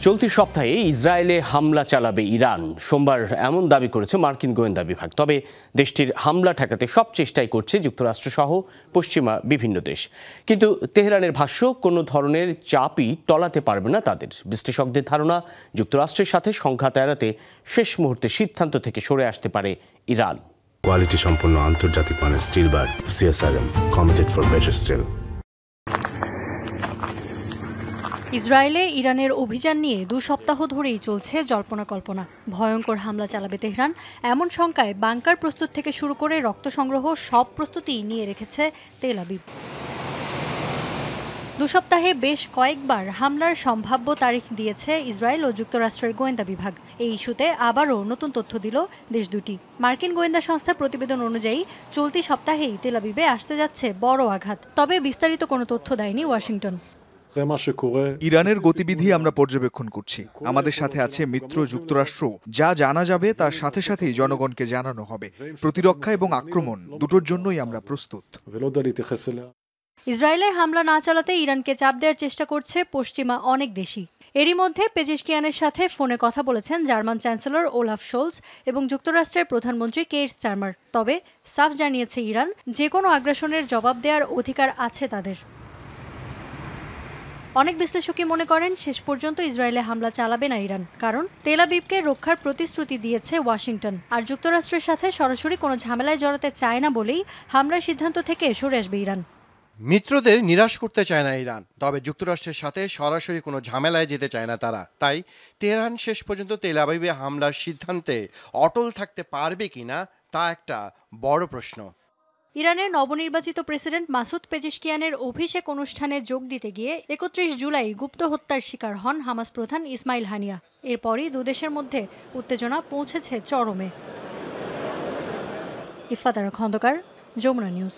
চলতি সপ্তাহে ইসরায়েলে হামলা চালাবে ইরান সোমবার এমন দাবি করেছে মার্কিন গোয়েন্দা বিভাগ। তবে দেশটির হামলা ঠেকাতে সব চেষ্টাই করছে যুক্তরাষ্ট্রসহ পশ্চিমা বিভিন্ন দেশ। কিন্তু তেহরানের ভাষ্য, কোনো ধরনের চাপই টলাতে পারবে না তাদের। বিশ্লেষকদের ধারণা, যুক্তরাষ্ট্রের সাথে সংঘাত এড়াতে শেষ মুহূর্তে সিদ্ধান্ত থেকে সরে আসতে পারে ইরান। কোয়ালিটি সম্পন্ন আন্তর্জাতিক মানের still bar CSRM, committed for better still. ইসরায়েলে ইরানের অভিযান নিয়ে 2 সপ্তাহ ধরেই চলছে জল্পনা কল্পনা। ভয়ঙ্কর হামলা চালাবে তেহরান এমন শঙ্কায় বাংকার প্রস্তুত থেকে শুরু করে রক্ত সংগ্রহ সব প্রস্তুতি নিয়ে রেখেছে তেল আবিব। 2 সপ্তাহে বেশ কয়েকবার হামলার সম্ভাব্য তারিখ দিয়েছে ইসরায়েল ও যুক্তরাষ্ট্রের গোয়েন্দা বিভাগ। এই ইস্যুতে আবারও নতুন তথ্য দিল দেশ দুটি। মার্কিন গোয়েন্দা সংস্থার প্রতিবেদন অনুযায়ী চলতি সপ্তাহেই তেল আবিবে আসতে যাচ্ছে বড় আঘাত। তবে বিস্তারিত কোনো তথ্য দেয়নি ওয়াশিংটন। ইরানের গতিবিধি আমরা পর্যবেক্ষণ করছি। আমাদের সাথে আছে মিত্র যুক্তরাষ্ট্র। যা জানা যাবে তার সাথে সাথেই জনগণকে জানানো হবে। প্রতিরক্ষা এবং আক্রমণ দুটোর জন্যই আমরা প্রস্তুত। ইসরায়েলে হামলা না চালাতে ইরানকে চাপ দেওয়ার চেষ্টা করছে পশ্চিমা অনেক দেশই। এরই মধ্যে পেজেশকিয়ানের সাথে ফোনে কথা বলেছেন জার্মান চ্যান্সেলর ওলাফ শোলস এবং যুক্তরাষ্ট্রের প্রধানমন্ত্রী কেইর স্টারমার। তবে সাফ জানিয়েছে ইরান, যে কোনো আগ্রাসনের জবাব দেওয়ার অধিকার আছে তাদের। অনেক বিশ্লেষকই মনে করেন শেষ পর্যন্ত ইসরায়েলে হামলা চালাবে না ইরান, কারণ তেল আবিবকে রক্ষার প্রতিশ্রুতি দিয়েছে ওয়াশিংটন। আর যুক্তরাষ্ট্রের সাথে সরাসরি কোনো ঝামেলায় জড়াতে চায় না বলেই হামলার সিদ্ধান্ত থেকে সরে আসবে ইরান। মিত্রদের নিরাশ করতে চায় না ইরান, তবে যুক্তরাষ্ট্রের সাথে সরাসরি কোনো ঝামেলায় যেতে চায় না তারা। তাই তেহরান শেষ পর্যন্ত তেল আবিবে হামলার সিদ্ধান্তে অটল থাকতে পারবে কিনা তা একটা বড় প্রশ্ন। ইরানের নবনির্বাচিত প্রেসিডেন্ট মাসুদ পেজেশকিয়ানের অভিষেক অনুষ্ঠানে যোগ দিতে গিয়ে 31 জুলাই গুপ্ত হত্যার শিকার হন হামাস প্রধান ইসমাইল হানিয়া। এরপরই দুদেশের মধ্যে উত্তেজনা পৌঁছেছে চরমে। ইফাত আরা খন্দকার, যমুনা নিউজ।